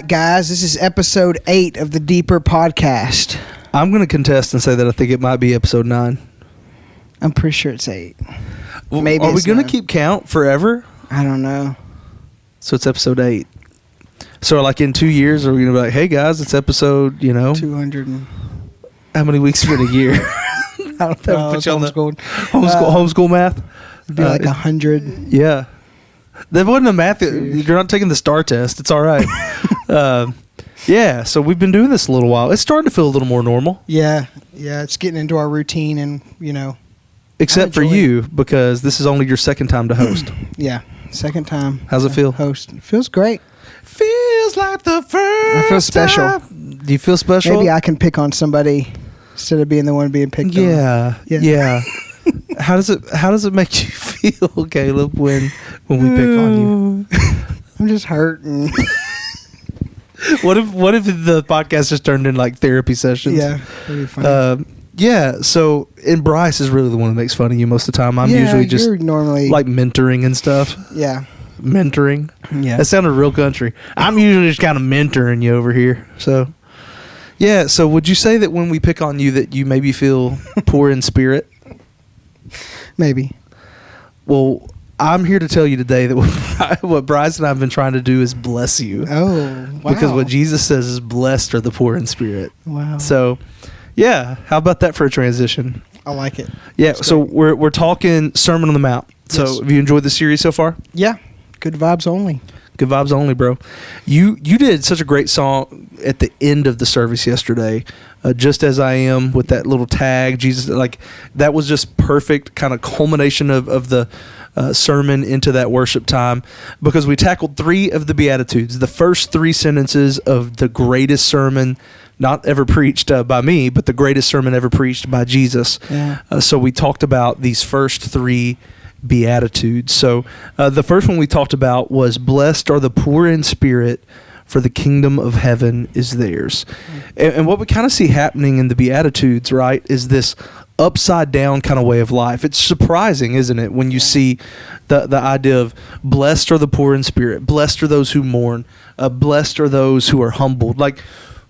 right, guys, this is episode 8 of the Deeper podcast. I'm going to contest and say that I think it might be episode 9. I'm pretty sure it's 8. Well, Maybe are we it's going to 9. keep count forever? I don't know. So it's episode 8. So like in 2 years, are we going to be like, hey guys, it's episode, 200 and... how many weeks are in a year? I don't know. Put you on the homeschool math. It'd be like 100. Yeah. That wasn't a math. You're not taking the STAR test. It's all right. Yeah, so we've been doing this a little while. It's starting to feel a little more normal. Yeah, it's getting into our routine and, Except for you, because this is only your second time to host. Yeah, second time. How's it feel? Host. It feels great. Feels like the first I feel special. Do you feel special? Maybe I can pick on somebody instead of being the one being picked on. Yeah. How does it make you feel, Caleb, when we pick on you? I'm just hurting. What if the podcast just turned into like therapy sessions? Yeah, that'd be funny. And Bryce is really the one that makes fun of you most of the time. I'm usually just normally like mentoring and stuff. Yeah. Mentoring. Yeah. That sounded real country. I'm usually just kind of mentoring you over here. So, yeah. So would you say that when we pick on you that you maybe feel poor in spirit? Maybe. Well, I'm here to tell you today that what Bryce and I have been trying to do is bless you. Oh, wow. Because what Jesus says is blessed are the poor in spirit. Wow. So, yeah. How about that for a transition? I like it. Yeah. So we're talking Sermon on the Mount. So have you enjoyed the series so far? Yeah. Good vibes only. Good vibes only, bro. You did such a great song at the end of the service yesterday, Just As I Am, with that little tag. Jesus, like, that was just perfect kind of culmination of the sermon into that worship time, because we tackled 3 of the Beatitudes, the first 3 sentences of the greatest sermon not ever preached by me, but the greatest sermon ever preached by Jesus. Yeah. So we talked about these first 3 Beatitudes. So the first one we talked about was blessed are the poor in spirit, for the kingdom of heaven is theirs. And what we kind of see happening in the Beatitudes, right, is this upside down kind of way of life. It's surprising, isn't it, when you see the idea of blessed are the poor in spirit, blessed are those who mourn, blessed are those who are humbled. Like,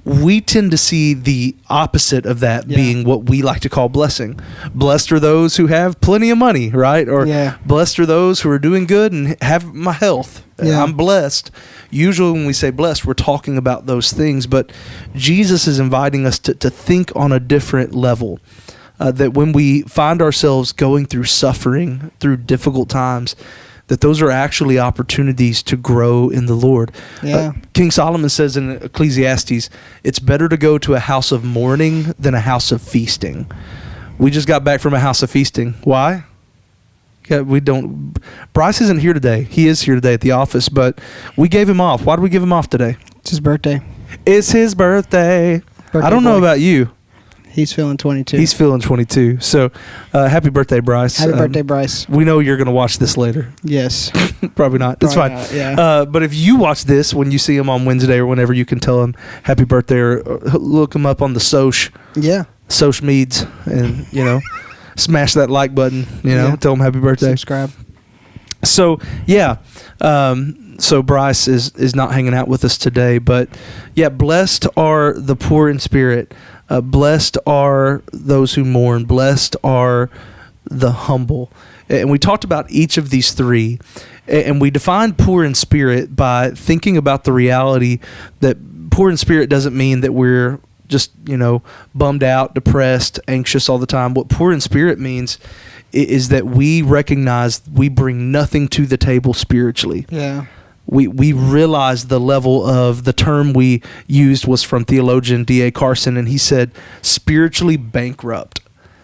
we tend to see the opposite of that being what we like to call blessing. Blessed are those who have plenty of money, right? Or blessed are those who are doing good and have my health. Yeah. I'm blessed. Usually when we say blessed, we're talking about those things. But Jesus is inviting us to think on a different level. That when we find ourselves going through suffering, through difficult times, that those are actually opportunities to grow in the Lord. Yeah. King Solomon says in Ecclesiastes, it's better to go to a house of mourning than a house of feasting. We just got back from a house of feasting. Why? Yeah, Bryce isn't here today. He is here today at the office, but we gave him off. Why did we give him off today? It's his birthday. It's his birthday. I don't know about you. He's feeling 22. He's feeling 22. So, happy birthday, Bryce. Happy birthday, Bryce. We know you're going to watch this later. Yes. Probably not. That's fine. Not, yeah. But if you watch this when you see him on Wednesday or whenever, you can tell him happy birthday or look him up on the Soch. Yeah. Soch Meads and, smash that like button, tell him happy birthday. Subscribe. So, yeah. So Bryce is not hanging out with us today, but yeah, blessed are the poor in spirit. Blessed are those who mourn. Blessed are the humble. And we talked about each of these 3. And we defined poor in spirit by thinking about the reality that poor in spirit doesn't mean that we're just, bummed out, depressed, anxious all the time. What poor in spirit means is that we recognize we bring nothing to the table spiritually. Yeah. We realized the level of the term we used was from theologian D.A. Carson, and he said spiritually bankrupt.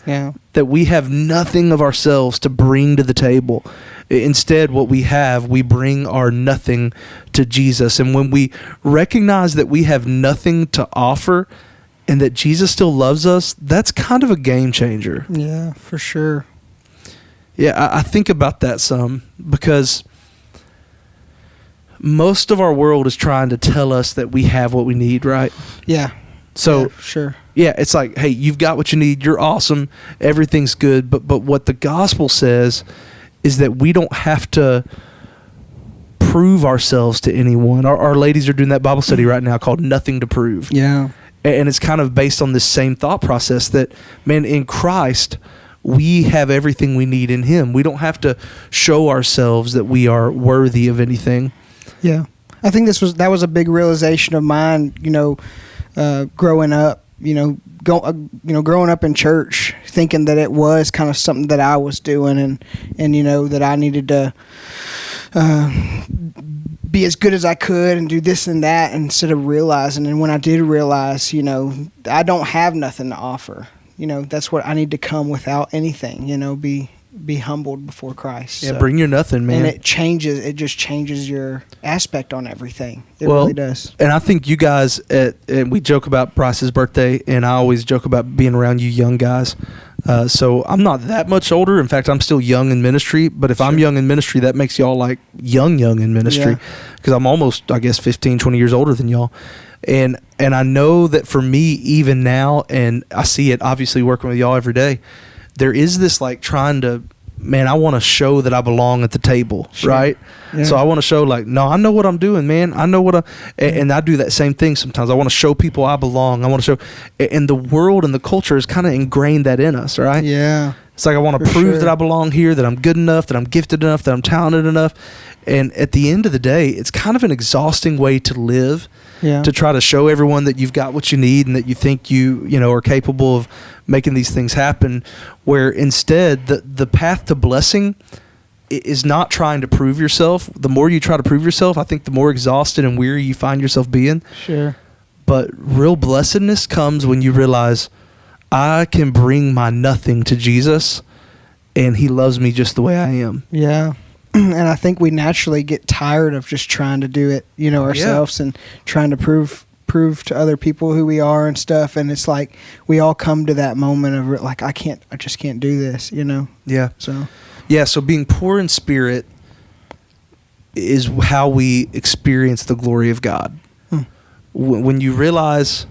Yeah. That we have nothing of ourselves to bring to the table. Instead, what we have, we bring our nothing to Jesus. And when we recognize that we have nothing to offer and that Jesus still loves us, that's kind of a game changer. Yeah, for sure. Yeah, I think about that some because most of our world is trying to tell us that we have what we need, right? Yeah. So, sure. Yeah, it's like, hey, you've got what you need. You're awesome. Everything's good. But what the gospel says is that we don't have to prove ourselves to anyone. Our ladies are doing that Bible study right now called Nothing to Prove. Yeah. And it's kind of based on this same thought process that, man, in Christ, we have everything we need in him. We don't have to show ourselves that we are worthy of anything. Yeah. I think that was a big realization of mine, growing up, growing up in church, thinking that it was kind of something that I was doing and that I needed to be as good as I could and do this and that, instead of realizing. And when I did realize, I don't have nothing to offer. That's what I need to come without anything, be humbled before Christ. Yeah, so, bring your nothing, man. And it just changes your aspect on everything. It really does. And I think you guys, and we joke about Bryce's birthday, and I always joke about being around you young guys. So I'm not that much older. In fact, I'm still young in ministry. But if I'm young in ministry, that makes y'all like young in ministry. Because I'm almost, I guess, 15, 20 years older than y'all. And I know that for me, even now, and I see it obviously working with y'all every day, there is this like trying to, man, I want to show that I belong at the table, right? Yeah. So I want to show like, no, I know what I'm doing, man. I know and I do that same thing sometimes. I want to show people I belong. I want to show, and the world and the culture has kind of ingrained that in us, right? Yeah. It's like I want to prove that I belong here, that I'm good enough, that I'm gifted enough, that I'm talented enough. And at the end of the day, it's kind of an exhausting way to live. Yeah. To try to show everyone that you've got what you need and that you think you are capable of making these things happen, where instead the path to blessing is not trying to prove yourself. The more you try to prove yourself, I think the more exhausted and weary you find yourself being. Sure. But real blessedness comes when you realize I can bring my nothing to Jesus and he loves me just the way I am. Yeah. And I think we naturally get tired of just trying to do it, ourselves and trying to prove to other people who we are and stuff. And it's like we all come to that moment of like, I just can't do this, Yeah. So being poor in spirit is how we experience the glory of God. When you realize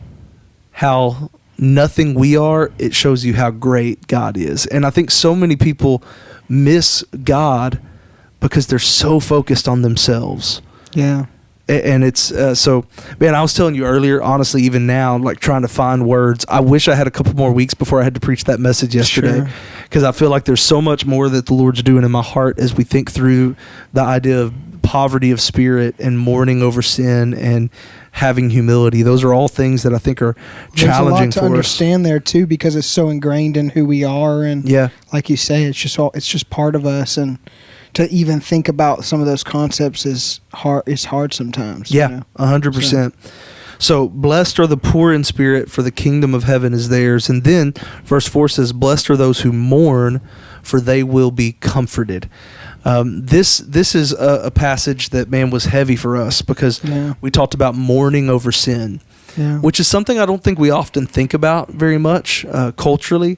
how nothing we are, it shows you how great God is. And I think so many people miss God because they're so focused on themselves. Yeah. And it's, so, man, I was telling you earlier, honestly, even now, like trying to find words. I wish I had a couple more weeks before I had to preach that message yesterday. Because I feel like there's so much more that the Lord's doing in my heart as we think through the idea of poverty of spirit and mourning over sin and having humility. Those are all things that I think are challenging for us. There's a lot to understand there too, because it's so ingrained in who we are. And like you say, it's just part of us. And to even think about some of those concepts is hard sometimes. Yeah, 100%. So blessed are the poor in spirit, for the kingdom of heaven is theirs. And then verse 4 says, blessed are those who mourn, for they will be comforted. This is a passage that, man, was heavy for us because we talked about mourning over sin, which is something I don't think we often think about very much culturally.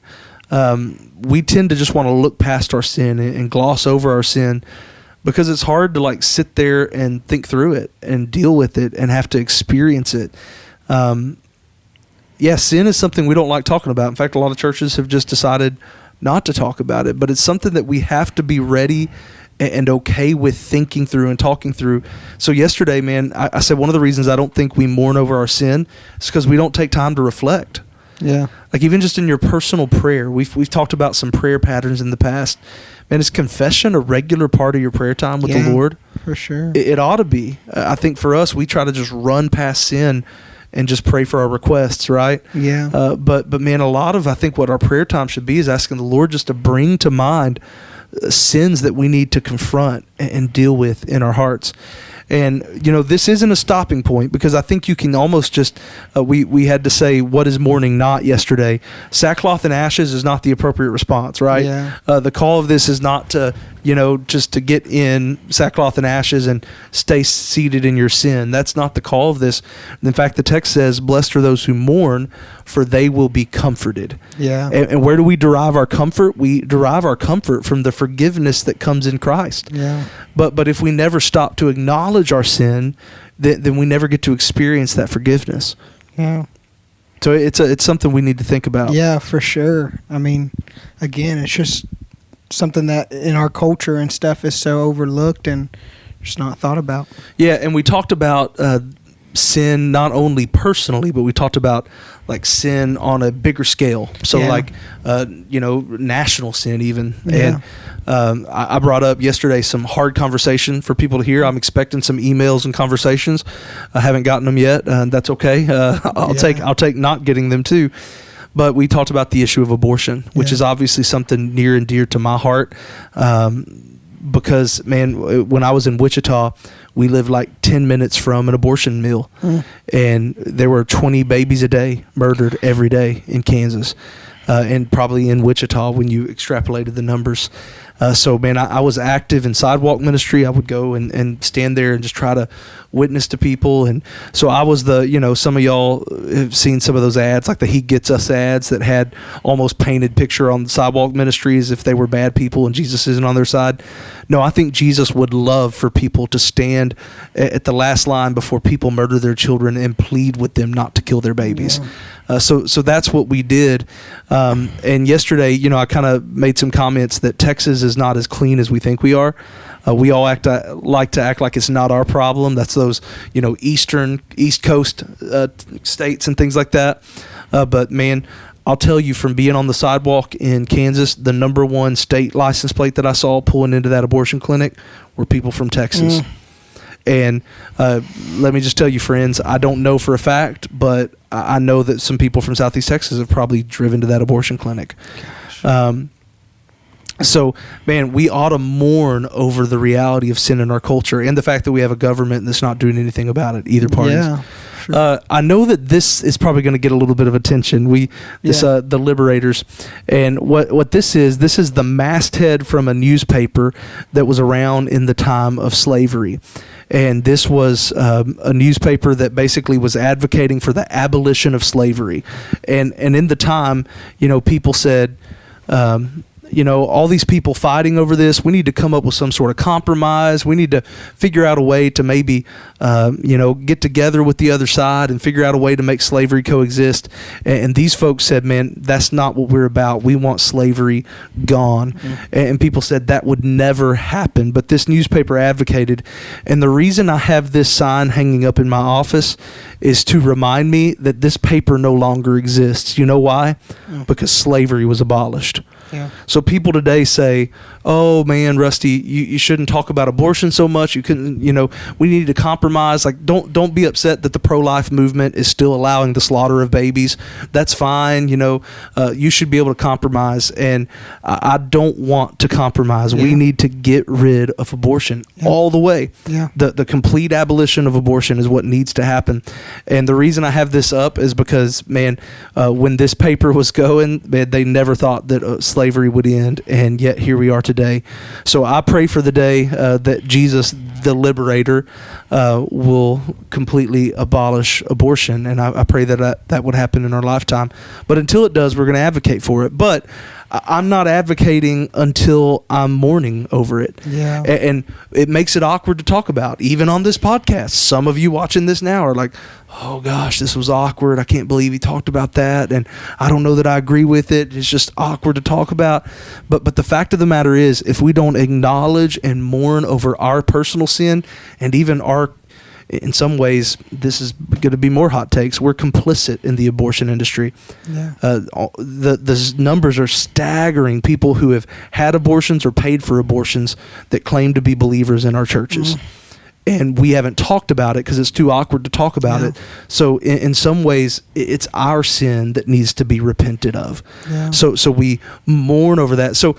We tend to just want to look past our sin and gloss over our sin because it's hard to like sit there and think through it and deal with it and have to experience it. Sin is something we don't like talking about. In fact, a lot of churches have just decided not to talk about it, but it's something that we have to be ready and okay with thinking through and talking through. So yesterday, man, I said one of the reasons I don't think we mourn over our sin is because we don't take time to reflect. Yeah. Like even just in your personal prayer, we've talked about some prayer patterns in the past. Man, is confession a regular part of your prayer time with the Lord? For sure. It ought to be. I think for us, we try to just run past sin and just pray for our requests, right? Yeah. But man, I think what our prayer time should be is asking the Lord just to bring to mind sins that we need to confront and deal with in our hearts. And, this isn't a stopping point because I think you can almost just, we had to say, what is mourning not yesterday? Sackcloth and ashes is not the appropriate response, right? Yeah. The call of this is not to, just to get in sackcloth and ashes and stay seated in your sin. That's not the call of this. In fact, the text says, blessed are those who mourn, for they will be comforted. Yeah. And where do we derive our comfort? We derive our comfort from the forgiveness that comes in Christ. Yeah. But if we never stop to acknowledge our sin, then we never get to experience that forgiveness. Yeah. So it's something we need to think about. Yeah, for sure. I mean, again, it's just something that in our culture and stuff is so overlooked and just not thought about. Yeah, and we talked about sin not only personally, but we talked about like sin on a bigger scale. So like, national sin even. Yeah. And I brought up yesterday some hard conversation for people to hear. I'm expecting some emails and conversations. I haven't gotten them yet. That's okay. I'll take not getting them too. But we talked about the issue of abortion, which is obviously something near and dear to my heart. Because, man, when I was in Wichita, we lived like 10 minutes from an abortion mill. And there were 20 babies a day murdered every day in Kansas. And probably in Wichita when you extrapolated the numbers. So, man, I was active in sidewalk ministry. I would go and stand there and just try to witness to people. And so I was some of y'all have seen some of those ads, like the He Gets Us ads that had almost painted picture on the sidewalk ministry as if they were bad people and Jesus isn't on their side. No, I think Jesus would love for people to stand at the last line before people murder their children and plead with them not to kill their babies. Yeah. So that's what we did. And yesterday, I kind of made some comments that Texas is not as clean as we think we are. We all like to act like it's not our problem. That's those, East Coast states and things like that. But man, I'll tell you, from being on the sidewalk in Kansas, the number one state license plate that I saw pulling into that abortion clinic were people from Texas. And let me just tell you, friends, I don't know for a fact, but I know that some people from Southeast Texas have probably driven to that abortion clinic. So, man, we ought to mourn over the reality of sin in our culture and the fact that we have a government that's not doing anything about it, either party. Yeah, sure. I know that this is probably going to get a little bit of attention. The Liberators, and what this is the masthead from a newspaper that was around in the time of slavery. And this was a newspaper that basically was advocating for the abolition of slavery. And in the time, people said, all these people fighting over this, we need to come up with some sort of compromise. We need to figure out a way to maybe, get together with the other side and figure out a way to make slavery coexist. And these folks said, man, that's not what we're about. We want slavery gone. And people said that would never happen. But this newspaper advocated. And the reason I have this sign hanging up in my office is to remind me that this paper no longer exists. You know why? Because slavery was abolished. Yeah. So people today say, "Oh man, Rusty, you shouldn't talk about abortion so much. You couldn't, we need to compromise. Like, don't be upset that the pro-life movement is still allowing the slaughter of babies. That's fine. You should be able to compromise." And I don't want to compromise. Yeah. We need to get rid of abortion all the way. Yeah. The complete abolition of abortion is what needs to happen. And the reason I have this up is because, man, when this paper was going, man, they never thought that slavery would end, and yet here we are today. So I pray for the day that Jesus, the Liberator, will completely abolish abortion, and I pray that would happen in our lifetime. But until it does, we're going to advocate for it. But I'm not advocating until I'm mourning over it. Yeah. And it makes it awkward to talk about, even on this podcast. Some of you watching this now are like, "Oh gosh, this was awkward. I can't believe he talked about that. And I don't know that I agree with it. It's just awkward to talk about." But the fact of the matter is, if we don't acknowledge and mourn over our personal sin, and even in some ways, this is going to be more hot takes, we're complicit in the abortion industry. Yeah. The numbers are staggering. People who have had abortions or paid for abortions that claim to be believers in our churches. And we haven't talked about it because it's too awkward to talk about it. So in some ways, it's our sin that needs to be repented of. Yeah. So we mourn over that. So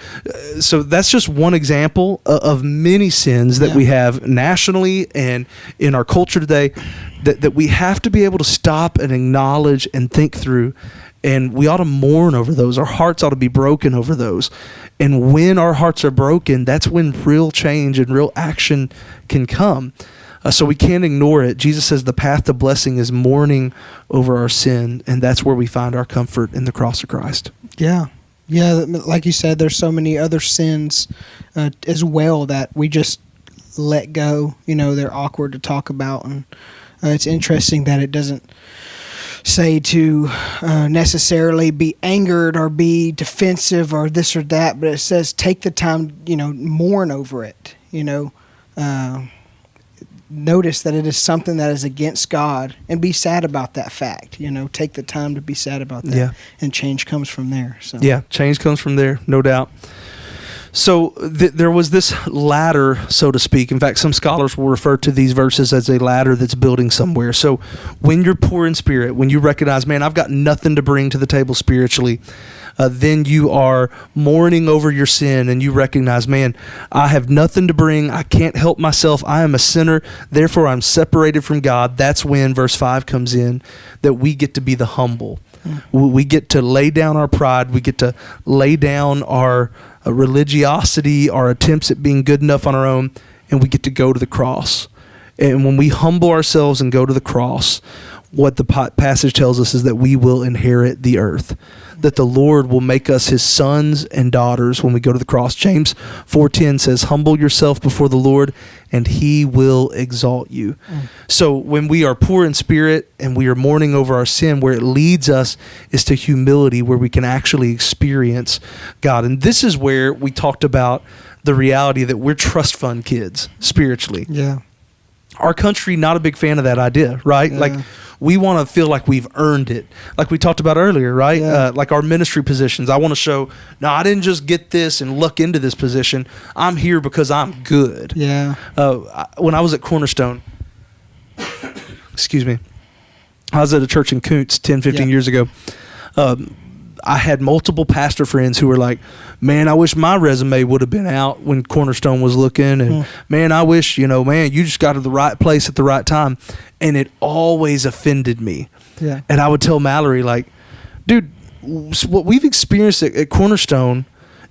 that's just one example of many sins that we have nationally and in our culture today that we have to be able to stop and acknowledge and think through. And we ought to mourn over those. Our hearts ought to be broken over those. And when our hearts are broken, that's when real change and real action can come. So we can't ignore it. Jesus says the path to blessing is mourning over our sin, and that's where we find our comfort in the cross of Christ. Yeah. Yeah, like you said, there's so many other sins as well that we just let go. They're awkward to talk about. And it's interesting that it doesn't say to necessarily be angered or be defensive or this or that, but it says take the time, mourn over it. notice that it is something that is against God and be sad about that fact. Take the time to be sad about that, and change comes from there. So yeah, change comes from there, no doubt. So there was this ladder, so to speak. In fact, some scholars will refer to these verses as a ladder that's building somewhere. So when you're poor in spirit, when you recognize, man, I've got nothing to bring to the table spiritually, then you are mourning over your sin, and you recognize, man, I have nothing to bring. I can't help myself. I am a sinner. Therefore, I'm separated from God. That's when verse 5 comes in, that we get to be the humble. We get to lay down our pride. We get to lay down our religiosity, our attempts at being good enough on our own, and we get to go to the cross. And when we humble ourselves and go to the cross, what the passage tells us is that we will inherit the earth, that the Lord will make us his sons and daughters when we go to the cross. James 4:10 says, humble yourself before the Lord, and he will exalt you. So when we are poor in spirit and we are mourning over our sin, where it leads us is to humility, where we can actually experience God. And this is where we talked about the reality that we're trust fund kids spiritually. Yeah. Our country, not a big fan of that idea, right? Yeah. Like, we want to feel like we've earned it, like we talked about earlier, right? Yeah. Like our ministry positions. I want to show, no, I didn't just get this and luck into this position. I'm here because I'm good. Yeah. When I was at Cornerstone, excuse me, I was at a church in Koontz 10, 15 years ago. I had multiple pastor friends who were like, man, I wish my resume would have been out when Cornerstone was looking. And man, I wish, man, you just got to the right place at the right time. And it always offended me. Yeah. And I would tell Mallory, like, dude, what we've experienced at Cornerstone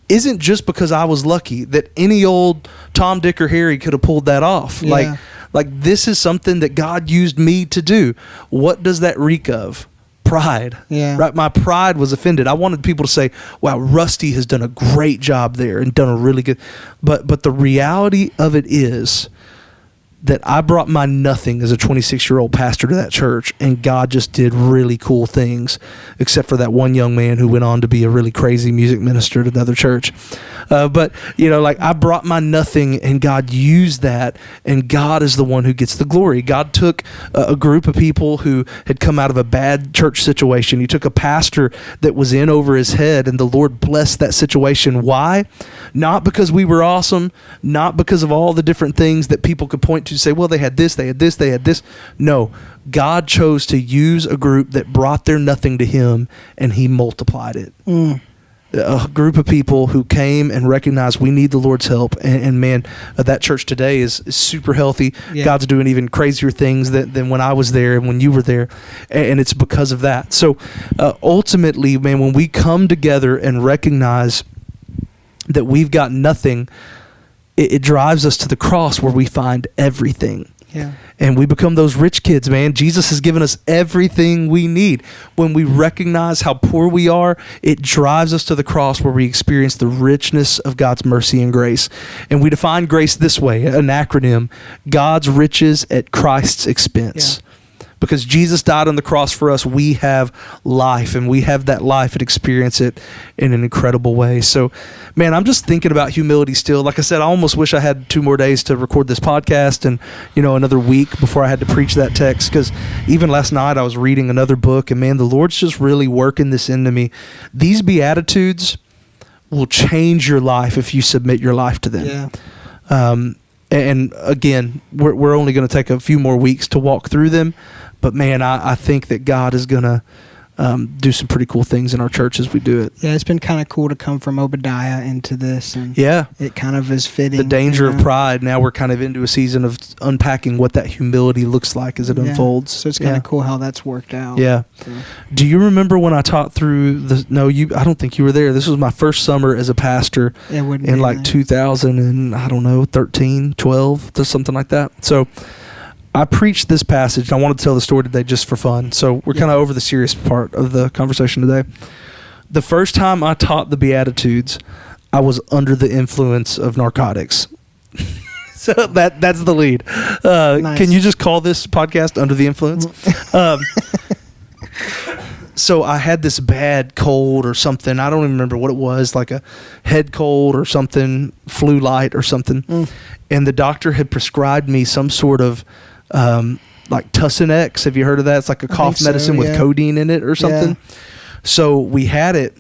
isn't just because I was lucky, that any old Tom, Dick, or Harry could have pulled that off. Yeah. Like this is something that God used me to do. What does that reek of? Pride. Yeah. Right. My pride was offended. I wanted people to say, wow, Rusty has done a great job there and done a really good. But the reality of it is that I brought my nothing as a 26-year-old pastor to that church, and God just did really cool things, except for that one young man who went on to be a really crazy music minister at another church. But I brought my nothing, and God used that, and God is the one who gets the glory. God took a group of people who had come out of a bad church situation. He took a pastor that was in over his head, and the Lord blessed that situation. Why? Not because we were awesome, not because of all the different things that people could point to, say, well, they had this, they had this, they had this. No, God chose to use a group that brought their nothing to him, and he multiplied it. A group of people who came and recognized we need the Lord's help. And man, that church today is super healthy. Yeah. God's doing even crazier things than when I was there and when you were there. And it's because of that. So ultimately, man, when we come together and recognize that we've got nothing, it drives us to the cross where we find everything. Yeah. And we become those rich kids, man. Jesus has given us everything we need. When we recognize how poor we are, it drives us to the cross where we experience the richness of God's mercy and grace. And we define grace this way, an acronym: God's riches at Christ's expense. Yeah. Because Jesus died on the cross for us, we have life, and we have that life and experience it in an incredible way. So, man, I'm just thinking about humility still. Like I said, I almost wish I had 2 more days to record this podcast and, another week before I had to preach that text. Because even last night I was reading another book, and man, the Lord's just really working this into me. These Beatitudes will change your life if you submit your life to them. Yeah. And again, we're only going to take a few more weeks to walk through them. But man, I think that God is going to do some pretty cool things in our church as we do it. Yeah, it's been kind of cool to come from Obadiah into this. And yeah. It kind of is fitting. The danger of pride. Now we're kind of into a season of unpacking what that humility looks like as it unfolds. So it's kind of cool how that's worked out. Yeah. So. Do you remember when I taught through I don't think you were there. This was my first summer as a pastor in like 2013, 12, something like that. So I preached this passage, and I want to tell the story today just for fun. So we're kind of over the serious part of the conversation today. The first time I taught the Beatitudes, I was under the influence of narcotics. So that's the lead. Nice. Can you just call this podcast Under the Influence? So I had this bad cold or something. I don't even remember what it was, like a head cold or something, flu light or something. And the doctor had prescribed me some sort of like Tussinex. Have you heard of that? It's like a cough medicine with codeine in it or something. Yeah. So we had it,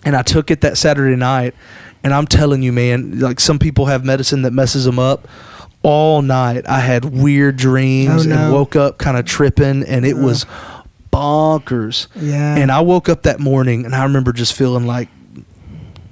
and I took it that Saturday night. And I'm telling you, man, like some people have medicine that messes them up. All night I had weird dreams and woke up kind of tripping, and it was bonkers. Yeah. And I woke up that morning, and I remember just feeling like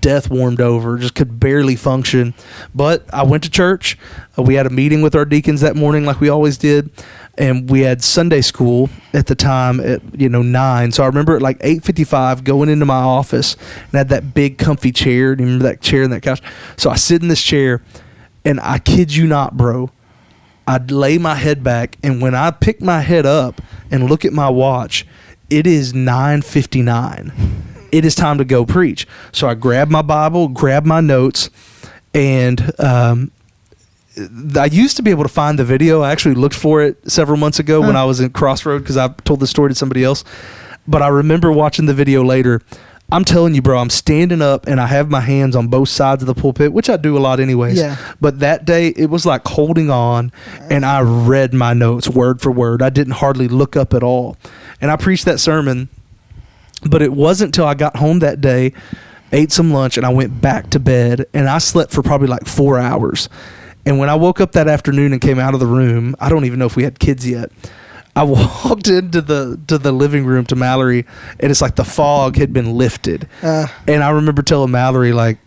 death warmed over, just could barely function. But I went to church. We had a meeting with our deacons that morning like we always did. And we had Sunday school at the time at 9. So I remember at like 8:55 going into my office and had that big comfy chair. Do you remember that chair and that couch? So I sit in this chair, and I kid you not, bro, I'd lay my head back, and when I pick my head up and look at my watch, it is 9:59. It is time to go preach. So I grab my Bible, grab my notes, and I used to be able to find the video. I actually looked for it several months ago when I was in Crossroad, because I told the story to somebody else. But I remember watching the video later. I'm telling you, bro, I'm standing up and I have my hands on both sides of the pulpit, which I do a lot anyways. Yeah. But that day, it was like holding on, and I read my notes word for word. I didn't hardly look up at all. And I preached that sermon, but it wasn't till I got home that day, ate some lunch, and I went back to bed, and I slept for probably like 4 hours. And when I woke up that afternoon and came out of the room, I don't even know if we had kids yet. I walked into the living room to Mallory, and it's like the fog had been lifted. And I remember telling Mallory, like,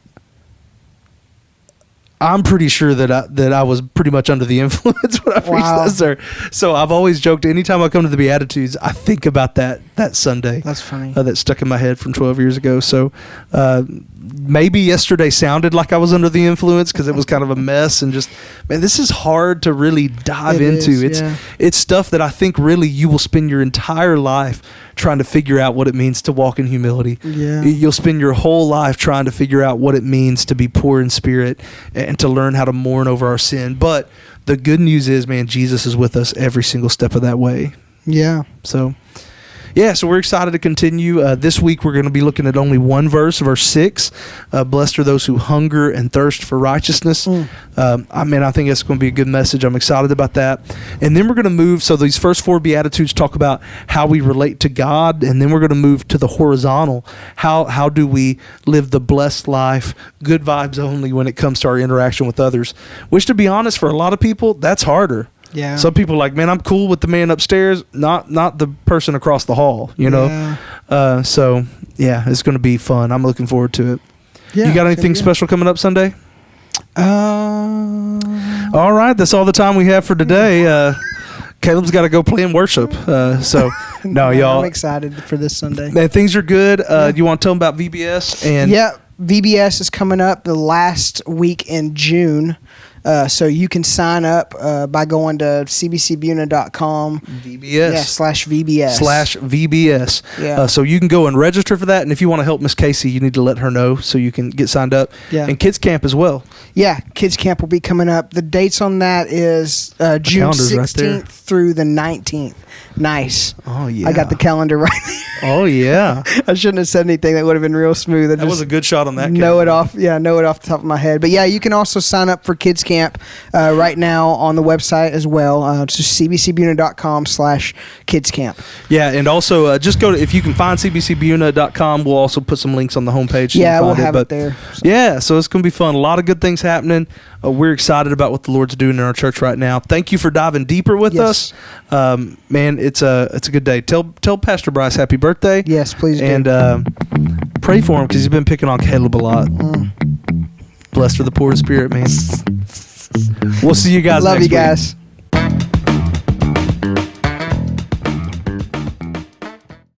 I'm pretty sure that I was pretty much under the influence when I preached that sermon. So I've always joked, anytime I come to the Beatitudes, I think about that Sunday. That's funny. That stuck in my head from 12 years ago. So maybe yesterday sounded like I was under the influence because it was kind of a mess, and just, man, this is hard to really dive into. It's stuff that I think really you will spend your entire life trying to figure out what it means to walk in humility. Yeah. You'll spend your whole life trying to figure out what it means to be poor in spirit and to learn how to mourn over our sin. But the good news is, man, Jesus is with us every single step of that way. Yeah. So we're excited to continue. This week we're going to be looking at only one verse, verse 6. Blessed are those who hunger and thirst for righteousness. I think that's going to be a good message. I'm excited about that. And then we're going to move. So these first 4 Beatitudes talk about how we relate to God. And then we're going to move to the horizontal. How do we live the blessed life, good vibes only when it comes to our interaction with others? Which, to be honest, for a lot of people, that's harder. Yeah. Some people are like, man, I'm cool with the man upstairs, not the person across the hall, Yeah. It's going to be fun. I'm looking forward to it. Yeah, you got anything special coming up Sunday? All right. That's all the time we have for today. Caleb's got to go play in worship. No, y'all. I'm excited for this Sunday. Man, things are good. Do you want to tell them about VBS? Yeah, VBS is coming up the last week in June. So you can sign up by going to cbcbuna.com /VBS. Yeah. So you can go and register for that. And if you want to help Miss Casey, you need to let her know so you can get signed up. Yeah. And Kids Camp as well. Yeah, Kids Camp will be coming up. The dates on that is June 16th through the 19th. Nice. Oh, yeah. I got the calendar right there. Oh, yeah. I shouldn't have said anything. That would have been real smooth. That was a good shot on that. Know it off the top of my head. But yeah, you can also sign up for Kids Camp right now on the website as well. It's just cbcbuna.com /kidscamp. Yeah, and also just go to, if you can find cbcbuna.com, we'll also put some links on the homepage. Yeah, we'll have it there. So. Yeah, so it's going to be fun. A lot of good things happening. We're excited about what the Lord's doing in our church right now. Thank you for diving deeper with us. Man, it's a good day. Tell Pastor Bryce happy birthday. Yes, please do. And pray for him because he's been picking on Caleb a lot. Blessed are the poor in spirit, man. We'll see you guys next week. Love you guys.